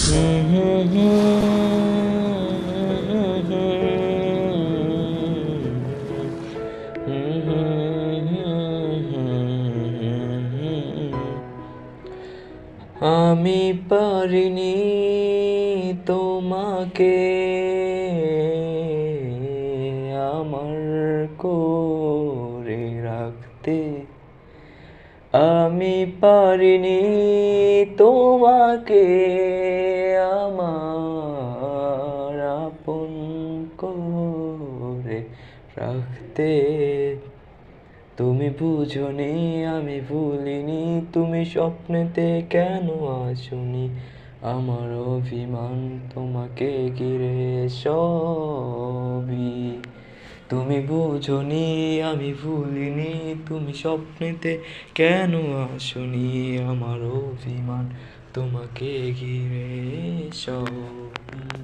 হুম হুম হুম আমি পারিনি তোমাকে আমার করে রাখতে, আমি পারিনি তোমাকে আমার আপন করে রাখতে। তুমি বুঝোনি আমি ভুলিনি, তুমি স্বপ্নেতে কেন আসোনি, আমার অভিমান তোমাকে ঘিরে সবই। তুমি বুঝোনি আমি ভুলিনি, তুমি স্বপ্নেতে কেন আসোনি, আমার অভিমান তোমাকে ঘিরে সবই।